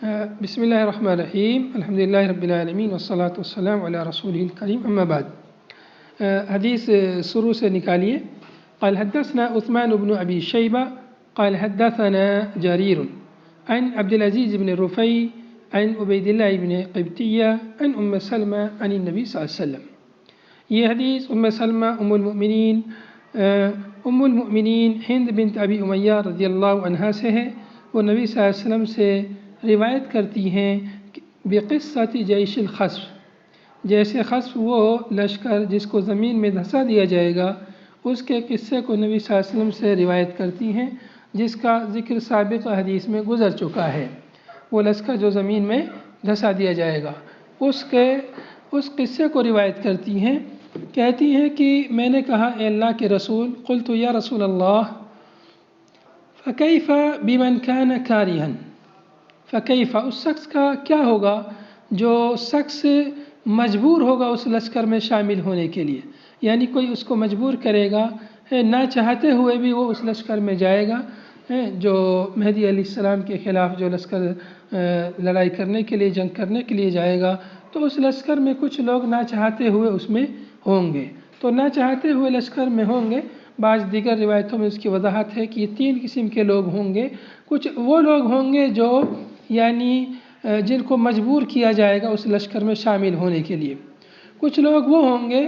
بسم اللہ الرحمن الرحیم الحمدللہ رب العالمین والصلاة والسلام علی رسولہ الکریم اما بعد. حدیث شروع سے نکالیے. قال حدثنا عثمان بن ابی شیبہ قال حدثنا جریر عن عبد العزیز بن رفیع عن عبید اللہ بن قبطیہ عن ام سلمہ عن النبی صلی اللہ علیہ وسلم. یہ حدیث ام سلمہ ام المؤمنین ہند بنت ابی امیہ رضی اللہ عنہا سے ہے. وہ نبی صلی اللہ علیہ وسلم سے روایت کرتی ہیں بقصۃ جیش الخصف، جیسے خصف وہ لشکر جس کو زمین میں دھسا دیا جائے گا اس کے قصے کو نبی صلی اللہ علیہ وسلم سے روایت کرتی ہیں، جس کا ذکر سابق حدیث میں گزر چکا ہے. وہ لشکر جو زمین میں دھسا دیا جائے گا اس قصے کو روایت کرتی ہیں. کہتی ہیں کہ میں نے کہا اے اللہ کے رسول، قلت یا رسول اللہ فکیف بمن کان کارہا، فکیف اس شخص کا کیا ہوگا جو شخص مجبور ہوگا اس لشکر میں شامل ہونے کے لیے، یعنی کوئی اس کو مجبور کرے گا، نہ چاہتے ہوئے بھی وہ اس لشکر میں جائے گا. جو مہدی علیہ السلام کے خلاف جو لشکر لڑائی کرنے کے لیے، جنگ کرنے کے لیے جائے گا، تو اس لشکر میں کچھ لوگ نہ چاہتے ہوئے اس میں ہوں گے. تو نہ چاہتے ہوئے لشکر میں ہوں گے. بعض دیگر روایتوں میں اس کی وضاحت ہے کہ یہ 3 قسم کے لوگ ہوں گے. کچھ وہ لوگ ہوں گے جو یعنی جن کو مجبور کیا جائے گا اس لشکر میں شامل ہونے کے لیے. کچھ لوگ وہ ہوں گے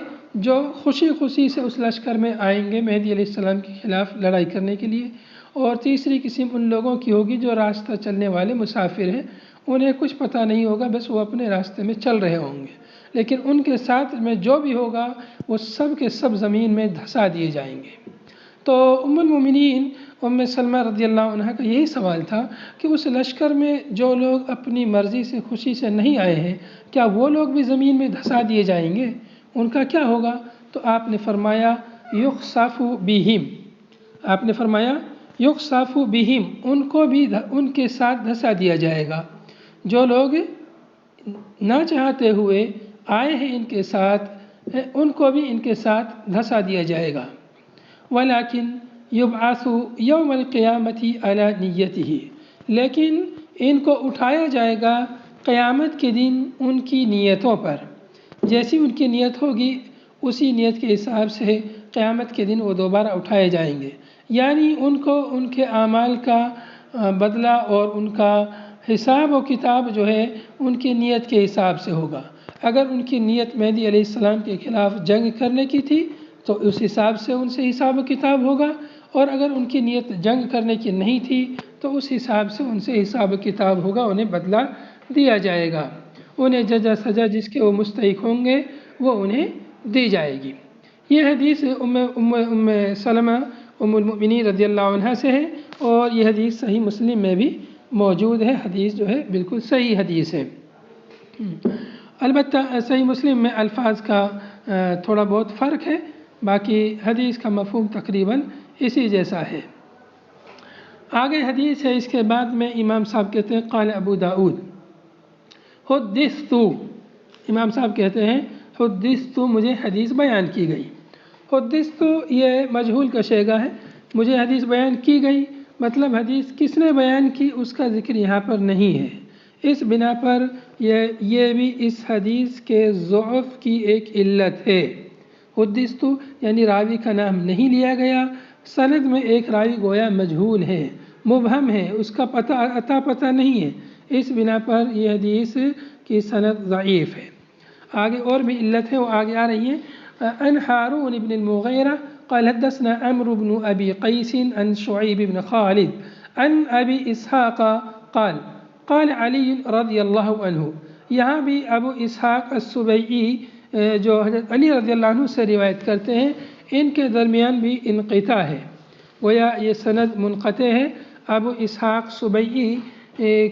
جو خوشی سے اس لشکر میں آئیں گے مہدی علیہ السلام کے خلاف لڑائی کرنے کے لیے. اور تیسری قسم ان لوگوں کی ہوگی جو راستہ چلنے والے مسافر ہیں، انہیں کچھ پتہ نہیں ہوگا، بس وہ اپنے راستے میں چل رہے ہوں گے، لیکن ان کے ساتھ میں جو بھی ہوگا وہ سب کے سب زمین میں دھسا دیے جائیں گے. تو ام المؤمنین ام سلمہ رضی اللہ عنہ کا یہی سوال تھا کہ اس لشکر میں جو لوگ اپنی مرضی سے خوشی سے نہیں آئے ہیں، کیا وہ لوگ بھی زمین میں دھسا دیے جائیں گے؟ ان کا کیا ہوگا؟ تو آپ نے فرمایا یخسف بہم، آپ نے فرمایا یخسف بہم، ان کو بھی ان کے ساتھ دھسا دیا جائے گا. جو لوگ نہ چاہتے ہوئے آئے ہیں ان کے ساتھ، ان کو بھی ان کے ساتھ دھسا دیا جائے گا. ولیکن یبعث یوم القیامت علی نیتہ، لیکن ان کو اٹھایا جائے گا قیامت کے دن ان کی نیتوں پر. جیسی ان کی نیت ہوگی اسی نیت کے حساب سے قیامت کے دن وہ دوبارہ اٹھائے جائیں گے. یعنی ان کو ان کے اعمال کا بدلہ اور ان کا حساب و کتاب جو ہے ان کی نیت کے حساب سے ہوگا. اگر ان کی نیت مہدی علیہ السلام کے خلاف جنگ کرنے کی تھی تو اس حساب سے ان سے حساب و کتاب ہوگا، اور اگر ان کی نیت جنگ کرنے کی نہیں تھی تو اس حساب سے ان سے حساب و کتاب ہوگا، انہیں بدلہ دیا جائے گا. انہیں جزا سزا جس کے وہ مستحق ہوں گے وہ انہیں دی جائے گی. یہ حدیث ام سلمہ ام المؤمنین رضی اللہ عنہ سے ہے، اور یہ حدیث صحیح مسلم میں بھی موجود ہے. حدیث جو ہے بالکل صحیح حدیث ہے. البتہ صحیح مسلم میں الفاظ کا تھوڑا بہت فرق ہے، باقی حدیث کا مفہوم تقریباً اسی جیسا ہے. آگے حدیث ہے، اس کے بعد میں امام صاحب کہتے ہیں قال ابو داؤد حدثت، امام صاحب کہتے ہیں حدثت، مجھے حدیث بیان کی گئی. حدثت یہ مجہول کا صیغہ ہے، مجھے حدیث بیان کی گئی، مطلب حدیث کس نے بیان کی اس کا ذکر یہاں پر نہیں ہے. اس بنا پر یہ بھی اس حدیث کے ضعف کی ایک علت ہے. حدثت یعنی راوی کا نام نہیں لیا گیا، سند میں ایک راوی گویا مجہول ہے، مبہم ہے، اس کا پتہ نہیں ہے. اس بنا پر یہ حدیث کی سند ضعیف ہے. آگے اور بھی علت ہے، وہ آگے آ رہی ہیں. عن ہارون بن المغیرہ قال حدثنا عمرو بن ابی قیس عن شعیب بن خالد عن ابی اسحاق قال قال علی رضی اللہ عنہ. یہاں بھی ابو اسحاق السبیعی جو حضرت علی رضی اللہ عنہ سے روایت کرتے ہیں، ان کے درمیان بھی انقطاع ہے، گویا یہ سند منقطع ہے. ابو اسحاق سبیعی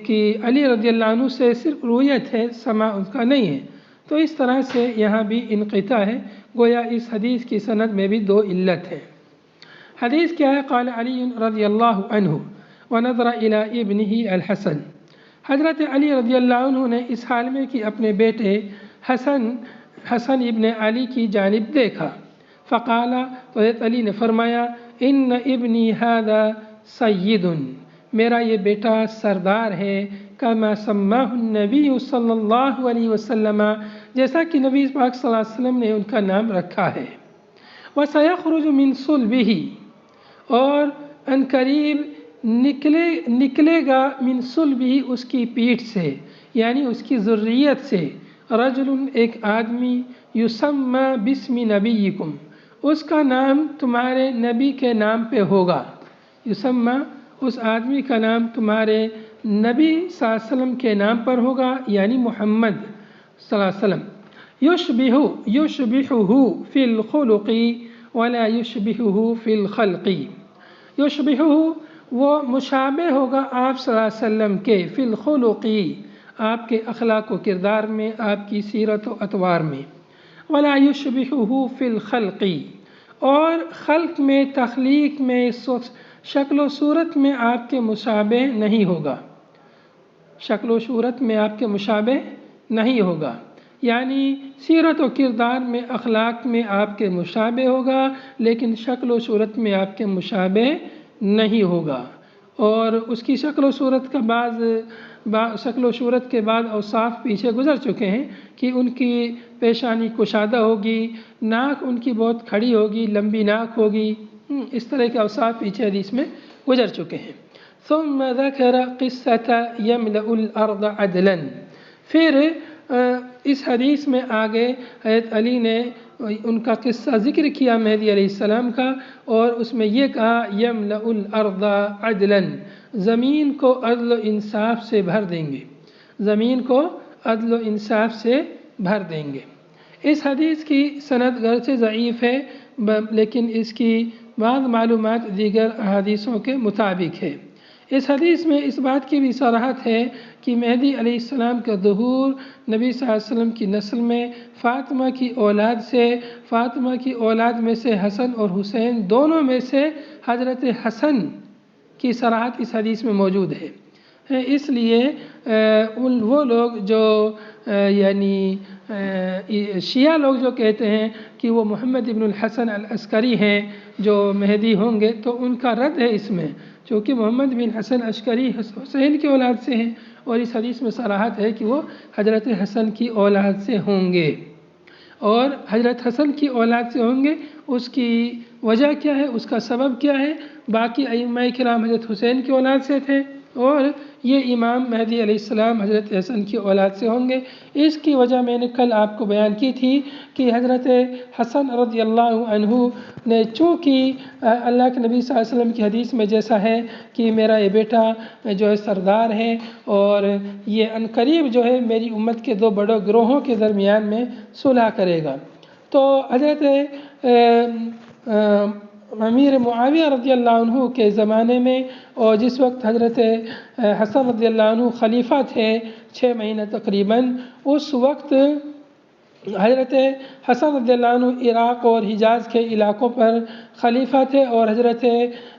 کی علی رضی اللہ عنہ سے صرف رویت ہے، سماع ان کا نہیں ہے. تو اس طرح سے یہاں بھی انقطاع ہے، گویا اس حدیث کی سند میں بھی 2 علت ہے. حدیث کیا ہے؟ قال علی رضی اللہ عنہ ونظر الی ابنہ الحسن، حضرت علی رضی اللہ عنہ نے اس حال میں کہ اپنے بیٹے حسن ابن علی کی جانب دیکھا. فقال، تو حضرت علی نے فرمایا ان ابنی ھذا سید، میرا یہ بیٹا سردار ہے، کما سماہ النبی صلی اللہ علیہ وسلم، جیسا کہ نبی پاک صلی اللہ علیہ وسلم نے ان کا نام رکھا ہے۔ وَسَيَخْرُجُ مِنْ صُلْبِهِ، اور ان قریب نکلے گا من صلبہ، اس کی پیٹھ سے، یعنی اس کی ذریت سے، رجل، ایک آدمی، یسمى باسم نبیکم، اس کا نام تمہارے نبی کے نام پہ ہوگا۔ یسمى، اس آدمی کا نام تمہارے نبی صلی اللہ علیہ وسلم کے نام پر ہوگا، یعنی محمد صلی اللہ علیہ وسلم۔ یشبہہ فی الخلق ولا یشبہہ فی الخلق، یشبہہ، وہ مشابہ ہوگا آپ صلی اللہ علیہ وسلم کے، فی الخلق، آپ کے اخلاق و کردار میں، آپ کی سیرت و اطوار میں، ولا یشبہہ فی الخلق، اور خلق میں، تخلیق میں، شکل و صورت میں آپ کے مشابہ نہیں ہوگا، شکل و صورت میں آپ کے مشابہ نہیں ہوگا، یعنی سیرت و کردار میں، اخلاق میں آپ کے مشابہ ہوگا، لیکن شکل و صورت میں آپ کے مشابہ نہیں ہوگا۔ اور اس کی شکل و صورت کا شکل و صورت کے بعد اوصاف پیچھے گزر چکے ہیں کہ ان کی پیشانی کشادہ ہوگی، ناک ان کی بہت کھڑی ہوگی، لمبی ناک ہوگی، اس طرح کے اوصاف پیچھے حدیث میں گزر چکے ہیں۔ ثم ذکر قصۃ یملأ الارض عدلا، پھر اس حدیث میں آگے حضرت علی نے ان کا قصہ ذکر کیا مہدی علیہ السلام کا، اور اس میں یہ کہا یملأ الارض عدلا، زمین کو عدل و انصاف سے بھر دیں گے، زمین کو عدل و انصاف سے بھر دیں گے۔ اس حدیث کی سند گرچہ ضعیف ہے، لیکن اس کی بعض معلومات دیگر احادیثوں کے مطابق ہے۔ اس حدیث میں اس بات کی بھی صراحت ہے کہ مہدی علیہ السلام کا ظہور نبی صلی اللہ علیہ وسلم کی نسل میں فاطمہ کی اولاد سے، فاطمہ کی اولاد میں سے حسن اور حسین دونوں میں سے حضرت حسن کی صراحت اس حدیث میں موجود ہے۔ اس لیے وہ لوگ جو یعنی شیعہ لوگ جو کہتے ہیں کہ وہ محمد ابن الحسن العسکری ہیں جو مہدی ہوں گے، تو ان کا رد ہے اس میں، چونکہ محمد بن حسن عسکری حسین کی اولاد سے ہیں، اور اس حدیث میں صراحت ہے کہ وہ حضرت حسن کی اولاد سے ہوں گے، اور حضرت حسن کی اولاد سے ہوں گے۔ اس کی وجہ کیا ہے، اس کا سبب کیا ہے؟ باقی ائمہ کرام حضرت حسین کی اولاد سے تھے، اور یہ امام مہدی علیہ السلام حضرت حسن کی اولاد سے ہوں گے۔ اس کی وجہ میں نے کل آپ کو بیان کی تھی کہ حضرت حسن رضی اللہ عنہ نے، چونکہ اللہ کے نبی صلی اللہ علیہ وسلم کی حدیث میں جیسا ہے کہ میرا یہ بیٹا جو ہے سردار ہے، اور یہ عنقریب جو ہے میری امت کے دو بڑے گروہوں کے درمیان میں صلح کرے گا، تو حضرت امیر معاویہ رضی اللہ عنہ کے زمانے میں، اور جس وقت حضرت حسن رضی اللہ عنہ خلیفہ تھے 6 مہینہ تقریباً، اس وقت حضرت حسن رضی اللہ عنہ عراق اور حجاز کے علاقوں پر خلیفہ تھے، اور حضرت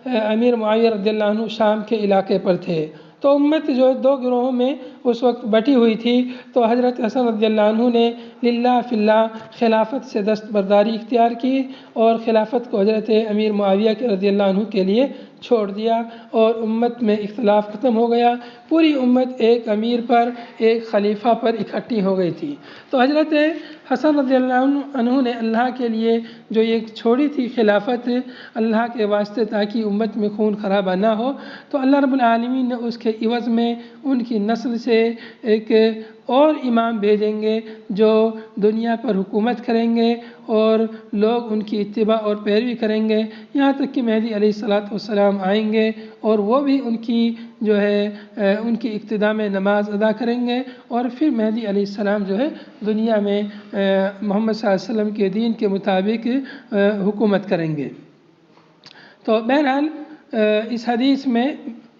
امیر معاویہ رضی اللہ عنہ شام کے علاقے پر تھے، تو امت جو دو گروہوں میں اس وقت بٹی ہوئی تھی، تو حضرت حسن رضی اللہ عنہ نے للہ فی اللہ خلافت سے دستبرداری اختیار کی، اور خلافت کو حضرت امیر معاویہ کے رضی اللہ عنہ کے لیے چھوڑ دیا، اور امت میں اختلاف ختم ہو گیا، پوری امت ایک امیر پر، ایک خلیفہ پر اکٹھی ہو گئی تھی۔ تو حضرت حسن رضی اللہ عنہ نے اللہ کے لیے جو یہ چھوڑی تھی خلافت اللہ کے واسطے، تاکہ امت میں خون خرابہ نہ ہو، تو اللہ رب العالمین نے اس کے عوض میں ان کی نسل سے ایک اور امام بھیجیں گے جو دنیا پر حکومت کریں گے، اور لوگ ان کی اتباع اور پیروی کریں گے، یہاں تک کہ مہدی علیہ السلام آئیں گے، اور وہ بھی ان کی جو ہے ان کی اقتداء میں نماز ادا کریں گے، اور پھر مہدی علیہ السلام جو ہے دنیا میں محمد صلی اللہ علیہ وسلم کے دین کے مطابق حکومت کریں گے۔ تو بہرحال اس حدیث میں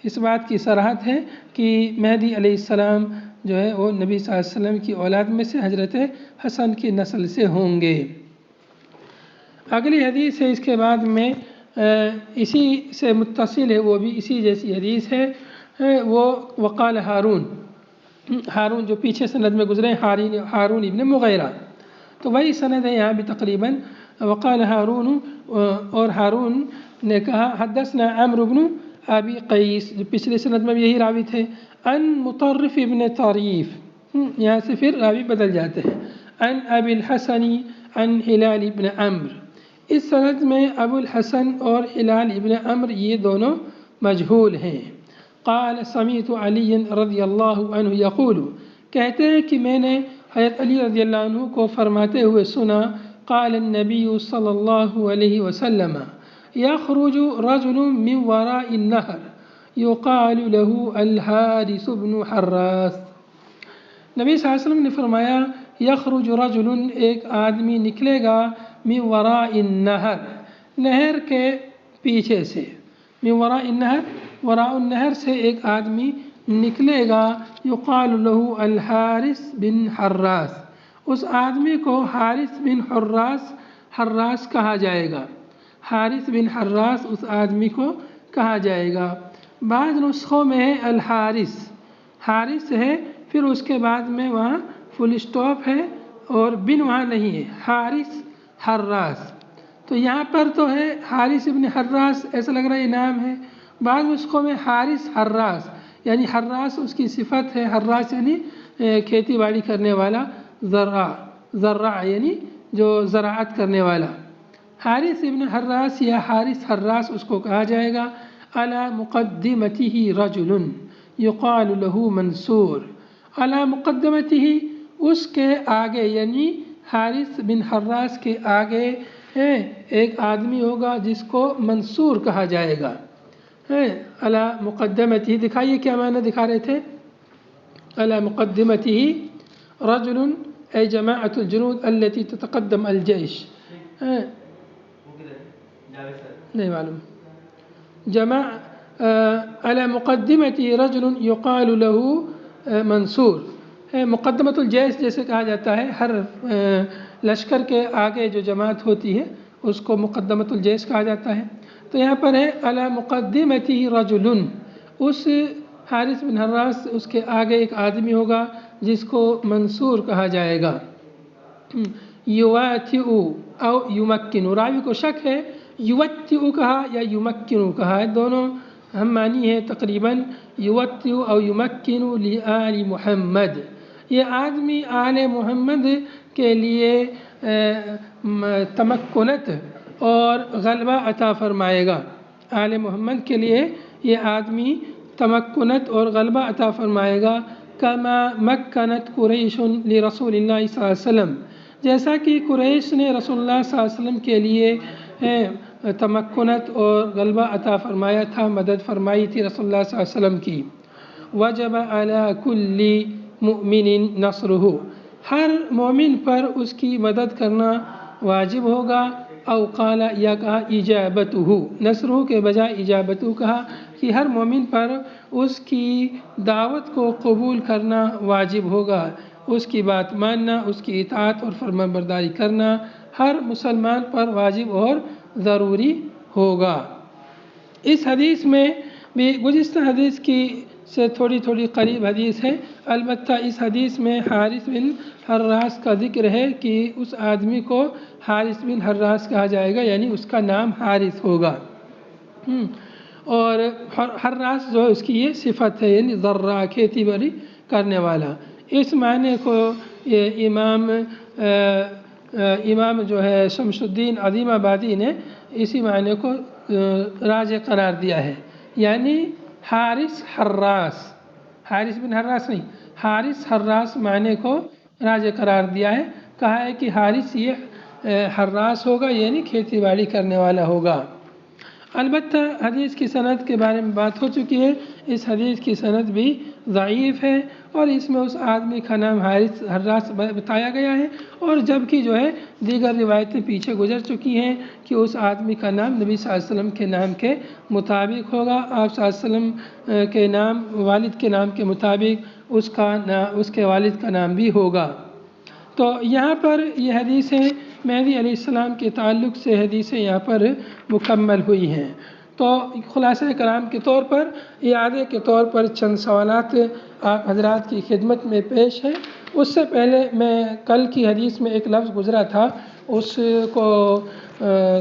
اس بات کی صراحت ہے کہ مہدی علیہ السلام جو ہے وہ نبی صلی اللہ علیہ وسلم کی اولاد میں سے حضرت حسن کی نسل سے ہوں گے۔ اگلی حدیث ہے اس کے بعد میں اسی سے متصل ہے، وہ بھی اسی جیسی حدیث ہے، وہ وقال ہارون جو پیچھے سند میں گزرے ہارون ابن مغیرہ، تو وہی سند ہے یہاں بھی تقریباً، وقال ہارون، اور ہارون نے کہا حدثنا عمرو بن ابی قیس، جو پچھلی سند میں بھی یہی راوی تھے، ان مطرف ابن طریف، یہاں سے پھر راوی بدل جاتے ہیں، ان ابی الحسن ان ہلال ابن عمرو۔ اس سند میں ابو الحسن اور ہلال ابن عمرو یہ دونوں مجہول ہیں۔ قال سمعت علی رضی اللہ عنہ یقول، کہتے ہیں کہ میں نے حضرت علی رضی اللہ عنہ کو فرماتے ہوئے سنا، قال النبی صلی اللہ علیہ وسلم یخرج رجل من وراء النہر یقال له الحارث بن حراس۔ نبی صلی اللہ علیہ وسلم نے فرمایا، یخرج رجل، ایک آدمی نکلے گا، من وراء النہر، نہر کے پیچھے سے، من وراء النہر، وراء النہر سے ایک آدمی نکلے گا، یقال له الحارث بن حراس، اس آدمی کو حارث بن حراس کہا جائے گا، حارث بن حراس اس آدمی کو کہا جائے گا۔ بعض نسخوں میں ہے الحارث، حارث ہے، پھر اس کے بعد میں وہاں فل اسٹاپ ہے اور بن وہاں نہیں ہے، حارث حراس۔ تو یہاں پر تو ہے حارث ابن حراس، ایسا لگ رہا ہے یہ نام ہے۔ بعض نسخوں میں حارث حراس، یعنی حراس اس کی صفت ہے، حراس یعنی کھیتی باڑی کرنے والا، زرع یعنی جو زراعت کرنے والا۔ حارث ابن حراس یا حارث حراس اس کو کہا جائے گا۔ علی مقدمتہ رجل یقال له منصور، علی مقدمتہ، اس کے آگے، یعنی حارث بن حراس کے آگے ایک آدمی ہوگا جس کو منصور کہا جائے گا۔ علی مقدمتہ، دکھائیے کیا معنی دکھا رہے تھے؟ علی مقدمتہ رجل اے جماعت الجنود التي تتقدم الجيش، نہیں معلوم، علی مقدمتہ رجل یقال له منصور، مقدمۃ الجیش جیسے کہا جاتا ہے، ہر لشکر کے آگے جو جماعت ہوتی ہے اس کو مقدمۃ الجیش کہا جاتا ہے۔ تو یہاں پر ہے علی مقدمتہ رجل، اس حارث بن حراس اس کے آگے ایک آدمی ہوگا جس کو منصور کہا جائے گا۔ یواتئ او یمکن، راوی کو شک ہے یواتئ کہا یا یمکن کہا ہے، دونوں ہم معنی ہے تقریباً، یواتئ او یمکن لآل محمد، یہ آدمی آل محمد کے لیے تمکنت اور غلبہ عطا فرمائے گا، آل محمد کے لیے یہ آدمی تمکنت اور غلبہ عطا فرمائے گا۔ کما مکنت قریش لرسول اللہ صلی اللہ علیہ وسلم، جیسا کہ قریش نے رسول اللہ صلی اللہ علیہ وسلم کے لیے تمکنت اور غلبہ عطا فرمایا تھا، مدد فرمائی تھی رسول اللہ صلی اللہ علیہ وسلم کی۔ وجب علی کل مؤمن نصرہ، ہر مومن پر اس کی مدد کرنا واجب ہوگا۔ او قال، یا کہا اجابتہ، نصرہ کے بجائے اجابتہ کہا، کہ ہر مومن پر اس کی دعوت کو قبول کرنا واجب ہوگا، اس کی بات ماننا، اس کی اطاعت اور فرمانبرداری کرنا ہر مسلمان پر واجب اور ضروری ہوگا۔ اس حدیث میں بھی گزشتہ حدیث کی سے تھوڑی قریب حدیث ہے، البتہ اس حدیث میں حارث بن حراس کا ذکر ہے کہ اس آدمی کو حارث بن حراس کہا جائے گا، یعنی اس کا نام حارث ہوگا، اور حراس جو ہے اس کی یہ صفت ہے، یعنی زرع، کھیتی باڑی کرنے والا۔ اس معنی کو امام جو ہے شمس الدین عظیم آبادی نے اسی معنی کو راجح قرار دیا ہے، یعنی حارث حراس، حارث بن حراس نہیں، حارث حراس معنی کو راجح قرار دیا ہے، کہا ہے کہ حارث یہ حراس ہوگا، یعنی کھیتی باڑی کرنے والا ہوگا۔ البتہ حدیث کی سند کے بارے میں بات ہو چکی ہے، اس حدیث کی سند بھی ضعیف ہے، اور اس میں اس آدمی کا نام حارث حراس بتایا گیا ہے، اور جبکہ جو ہے دیگر روایتیں پیچھے گزر چکی ہیں کہ اس آدمی کا نام نبی صلی اللہ علیہ وسلم کے نام کے مطابق ہوگا، آپ صلی اللہ علیہ وسلم کے نام، والد کے نام کے مطابق اس کے والد کا نام بھی ہوگا۔ تو یہاں پر یہ حدیثیں مہدی علیہ السلام کے تعلق سے حدیثیں یہاں پر مکمل ہوئی ہیں۔ تو خلاصہ کلام کے طور پر، اعادے کے طور پر چند سوالات آپ حضرات کی خدمت میں پیش ہیں۔ اس سے پہلے میں کل کی حدیث میں ایک لفظ گزرا تھا، اس کو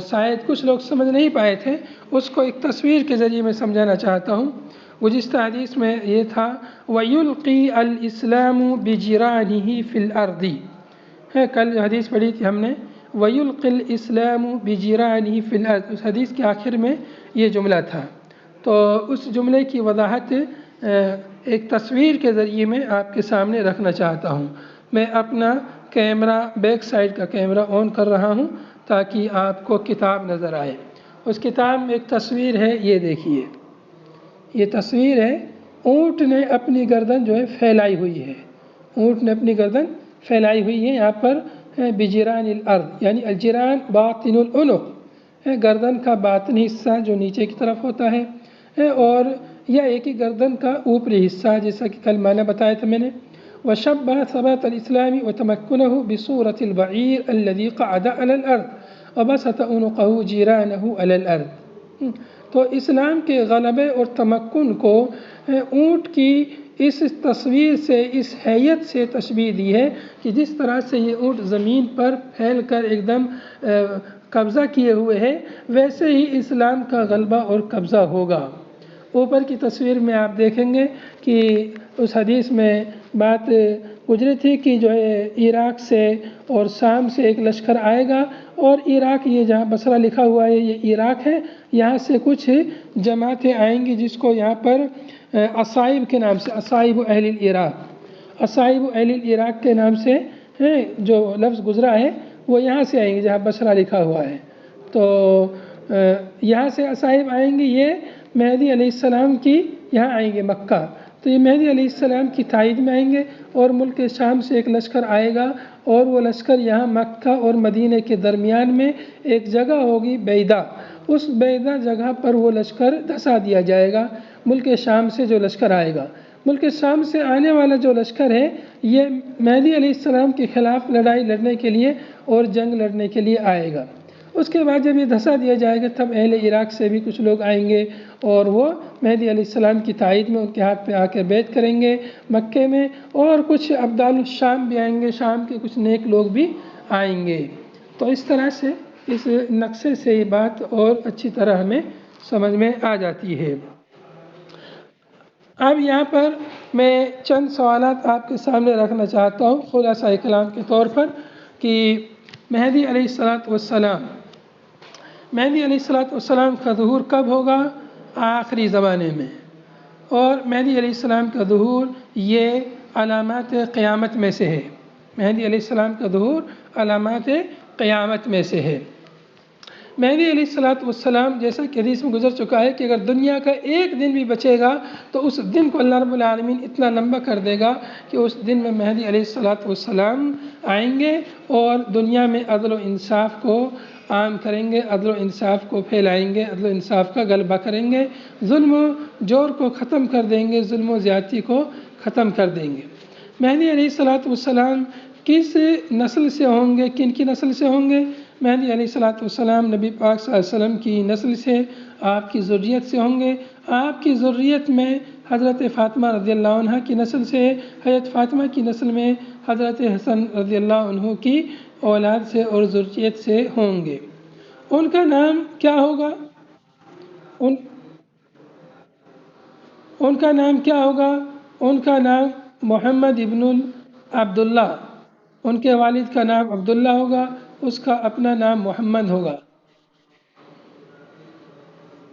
شاید کچھ لوگ سمجھ نہیں پائے تھے، اس کو ایک تصویر کے ذریعے میں سمجھانا چاہتا ہوں۔ گزشتہ حدیث میں یہ تھا وَيُلْقِي الْإِسْلَامُ بِجِرَانِهِ فِي الْأَرْضِ، ہے کل حدیث پڑھی تھی ہم نے، وَيُلْقِي الْإِسْلَامُ بِجِرَانِهِ فِي الْأَرْضِ، اس حدیث کے آخر میں یہ جملہ تھا۔ تو اس جملے کی وضاحت ایک تصویر کے ذریعے میں آپ کے سامنے رکھنا چاہتا ہوں۔ میں اپنا کیمرہ بیک سائڈ کا کیمرہ آن کر رہا ہوں تاکہ آپ کو کتاب نظر آئے۔ اس کتاب میں ایک تصویر ہے، یہ دیکھیے، یہ تصویر ہے، اونٹ نے اپنی گردن جو ہے پھیلائی ہوئی ہے، اونٹ نے اپنی گردن پھیلائی ہوئی ہے۔ یہاں پر بجران الارض، یعنی الجران باطن العنق، گردن کا باطنی حصہ جو نیچے کی طرف ہوتا ہے، اور یا ایک ہی گردن کا اوپری حصہ، جیسا کہ کل معنی بتایا تھا میں نے۔ وَشَبَّهَ ثَبَاتَ الْإِسْلَامِ وَتَمَكُّنَهُ بِصُورَةِ الْبَعِيرِ الَّذِي قَعَدَ عَلَى الْأَرْضِ وَبَسَطَ عُنُقَهُ جِيرَانَهُ عَلَى الْأَرْضِ۔ تو اسلام کے غلبے اور تمکن کو اونٹ کی اس تصویر سے، اس حیت سے تشبیہ دی ہے کہ جس طرح سے یہ اونٹ زمین پر پھیل کر ایک دم قبضہ کیے ہوئے ہے، ویسے ہی اسلام کا غلبہ اور قبضہ ہوگا۔ اوپر کی تصویر میں آپ دیکھیں گے کہ اس حدیث میں بات گزری تھی کہ جو ہے عراق سے اور شام سے ایک لشکر آئے گا، اور عراق، یہ جہاں بصرہ لکھا ہوا ہے یہ عراق ہے، یہاں سے کچھ جماعتیں آئیں گی جس کو یہاں پر اصائب کے نام سے، اصائب اہل العراق، اصائب اہل العراق کے نام سے جو لفظ گزرا ہے وہ یہاں سے آئیں گے جہاں بصرہ لکھا ہوا ہے۔ تو یہاں سے اصائب آئیں گے، یہ مہدی علیہ السلام کی یہاں آئیں گے مکہ، تو یہ مہدی علیہ السلام کی تائید میں آئیں گے، اور ملک شام سے ایک لشکر آئے گا، اور وہ لشکر یہاں مکہ اور مدینہ کے درمیان میں ایک جگہ ہوگی بیدا، اس بیدا جگہ پر وہ لشکر دھسا دیا جائے گا۔ ملک شام سے جو لشکر آئے گا، ملک شام سے آنے والا جو لشکر ہے، یہ مہدی علیہ السلام کے خلاف لڑائی لڑنے کے لیے اور جنگ لڑنے کے لیے آئے گا۔ اس کے بعد جب یہ دھسا دیا جائے گا تب اہل عراق سے بھی کچھ لوگ آئیں گے، اور وہ مہدی علیہ السلام کی تائید میں ان کے ہاتھ پہ آ کے بیعت کریں گے مکے میں، اور کچھ ابدال الشام بھی آئیں گے، شام کے کچھ نیک لوگ بھی آئیں گے۔ تو اس طرح سے اس نقشے سے یہ بات اور اچھی طرح ہمیں سمجھ میں آ جاتی ہے۔ اب یہاں پر میں چند سوالات آپ کے سامنے رکھنا چاہتا ہوں خلاصہ کلام کے طور پر، کہ مہدی علیہ السلام مہدی علیہ السلام کا ظہور کب ہوگا؟ آخری زمانے میں، اور مہدی علیہ السلام کا ظہور یہ علامات قیامت میں سے ہے، مہدی علیہ السلام کا ظہور علامات قیامت میں سے ہے۔ مہدی علیہ السلام جیسا کہ حدیث میں گزر چکا ہے کہ اگر دنیا کا ایک دن بھی بچے گا تو اس دن کو اللہ رب العالمین اتنا لمبا کر دے گا کہ اس دن میں مہدی علیہ السلام آئیں گے اور دنیا میں عدل و انصاف کو عام کریں گے، عدل و انصاف کو پھیلائیں گے، عدل و انصاف کا غلبہ کریں گے، ظلم و جور کو ختم کر دیں گے، ظلم و زیادتی کو ختم کر دیں گے۔ مہدی علیہ السلام کس نسل سے ہوں گے، کن کی نسل سے ہوں گے؟ مہدی علیہ السلام نبی پاک صلی اللہ علیہ وسلم کی نسل سے، آپ کی ذریت سے ہوں گے۔ آپ کی ذریت میں حضرت فاطمہ رضی اللہ عنہ کی نسل سے، حضرت فاطمہ کی نسل میں حضرت حسن رضی اللہ عنہ کی اولاد سے اور ذریت سے ہوں گے۔ ان کا نام کیا ہوگا؟ ان کا نام کیا ہوگا؟ ان کا نام محمد ابن عبداللہ، ان کے والد کا نام عبداللہ ہوگا، اس کا اپنا نام محمد ہوگا۔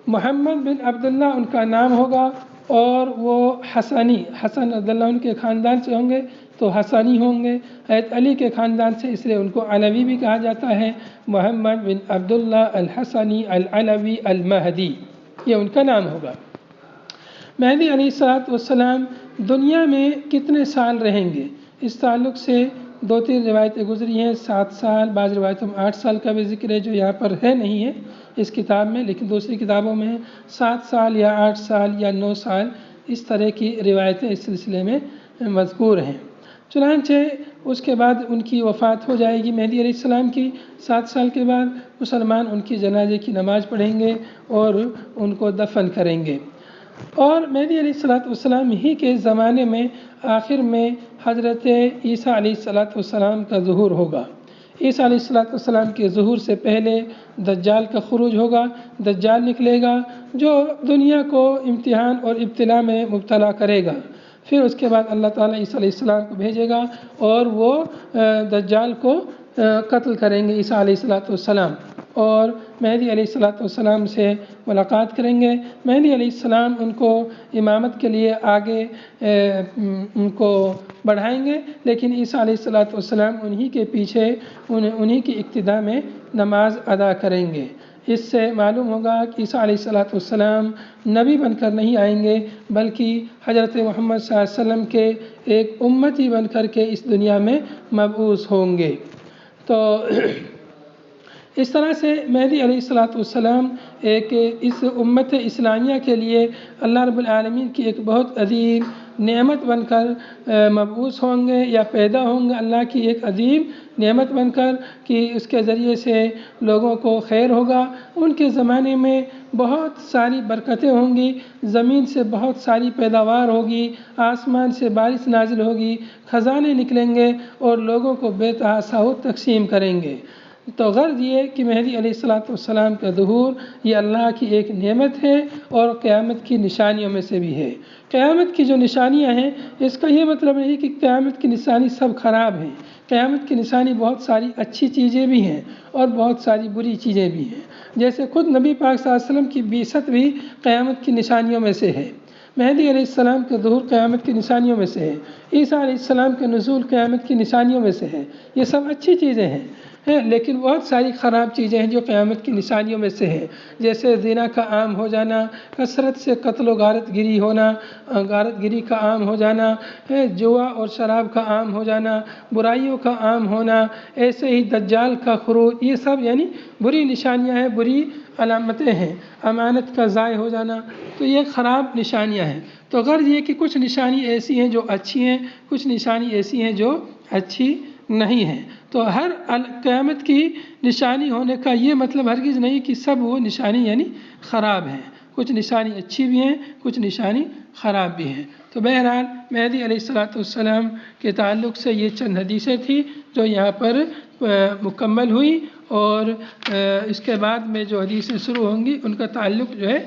محمد بن عبداللہ ان کا نام ہوگا، اور وہ حسنی، حسن رضی اللہ عنہ کے خاندان سے ہوں گے تو حسنی ہوں گے۔ حضرت علی کے خاندان سے، اس لیے ان کو علوی بھی کہا جاتا ہے۔ محمد بن عبداللہ الحسنی العلوی المہدی، یہ ان کا نام ہوگا۔ مہدی علیہ السلام دنیا میں کتنے سال رہیں گے؟ اس تعلق سے 2-3 روایتیں گزری ہیں، 7 سال، بعض روایتوں میں 8 سال کا بھی ذکر ہے جو یہاں پر نہیں ہے اس کتاب میں، لیکن دوسری کتابوں میں ہے 7 سال یا 8 سال یا 9 سال، اس طرح کی روایتیں اس سلسلے میں مذکور ہیں۔ چنانچہ اس کے بعد ان کی وفات ہو جائے گی مہدی علیہ السلام کی، 7 سال کے بعد مسلمان ان کی جنازے کی نماز پڑھیں گے اور ان کو دفن کریں گے۔ اور مہدی علیہ السلام ہی کے زمانے میں آخر میں حضرت عیسیٰ علیہ السلام کا ظہور ہوگا۔ عیسیٰ علیہ السلام کے ظہور سے پہلے دجال کا خروج ہوگا، دجال نکلے گا جو دنیا کو امتحان اور ابتلا میں مبتلا کرے گا۔ پھر اس کے بعد اللہ تعالیٰ عیسیٰ علیہ السلام کو بھیجے گا اور وہ دجال کو قتل کریں گے عیسیٰ علیہ السلام، اور مہدی علیہ السلام سے ملاقات کریں گے۔ مہدی علیہ السلام ان کو امامت کے لیے آگے ان کو بڑھائیں گے، لیکن عیسیٰ علیہ السلام انہی کے پیچھے انہی کی اقتداء میں نماز ادا کریں گے۔ اس سے معلوم ہوگا کہ عیسیٰ علیہ السلام نبی بن کر نہیں آئیں گے، بلکہ حضرت محمد صلی اللہ علیہ وسلم کے ایک امتی بن کر کے اس دنیا میں مبعوث ہوں گے۔ تو اس طرح سے مہدی علیہ السلام ایک اس امت اسلامیہ کے لیے اللہ رب العالمین کی ایک بہت عظیم نعمت بن کر مبعوث ہوں گے یا پیدا ہوں گے، اللہ کی ایک عظیم نعمت بن کر کہ اس کے ذریعے سے لوگوں کو خیر ہوگا۔ ان کے زمانے میں بہت ساری برکتیں ہوں گی، زمین سے بہت ساری پیداوار ہوگی، آسمان سے بارش نازل ہوگی، خزانے نکلیں گے اور لوگوں کو بے تحاشا تقسیم کریں گے۔ تو غرض یہ کہ مہدی علیہ السلام کا ظہور یہ اللہ کی ایک نعمت ہے اور قیامت کی نشانیوں میں سے بھی ہے۔ قیامت کی جو نشانیاں ہیں اس کا یہ مطلب نہیں کہ قیامت کی نشانی سب خراب ہیں، قیامت کی نشانی بہت ساری اچھی چیزیں بھی ہیں اور بہت ساری بری چیزیں بھی ہیں۔ جیسے خود نبی پاک صلی اللہ علیہ وسلم کی بعثت بھی قیامت کی نشانیوں میں سے ہے، مہدی علیہ السلام کا ظہور قیامت کی نشانیوں میں سے ہے، عیسیٰ علیہ السلام کا نزول قیامت کی نشانیوں میں سے ہے۔ یہ سب اچھی چیزیں ہیں، لیکن بہت ساری خراب چیزیں ہیں جو قیامت کی نشانیوں میں سے ہیں، جیسے زنا کا عام ہو جانا، کثرت سے قتل و غارت گری ہونا، غارت گری کا عام ہو جانا، جوا اور شراب کا عام ہو جانا، برائیوں کا عام ہونا، ایسے ہی دجال کا خروج، یہ سب یعنی بری نشانیاں ہیں، بری علامتیں ہیں، امانت کا ضائع ہو جانا، تو یہ خراب نشانیاں ہیں۔ تو غرض یہ کہ کچھ نشانی ایسی ہیں جو اچھی ہیں، کچھ نشانی ایسی ہیں جو اچھی نہیں ہیں۔ تو ہر قیامت کی نشانی ہونے کا یہ مطلب ہرگز نہیں کہ سب وہ نشانی یعنی خراب ہیں، کچھ نشانی اچھی بھی ہیں، کچھ نشانی خراب بھی ہیں۔ تو بہرحال مہدی علیہ السلام کے تعلق سے یہ چند حدیثیں تھیں جو یہاں پر مکمل ہوئی، اور اس کے بعد میں جو حدیثیں شروع ہوں گی ان کا تعلق جو ہے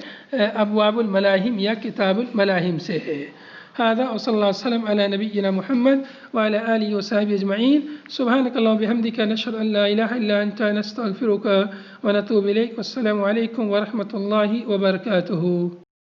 ابواب الملاہم یا کتاب الملاہم سے ہے۔ هذا وصلى الله وسلم على نبينا محمد وعلى آله وصحبه أجمعين. سبحانك اللهم وبحمدك نشهد أن لا إله إلا أنت نستغفرك ونتوب إليك. والسلام عليكم ورحمة الله وبركاته.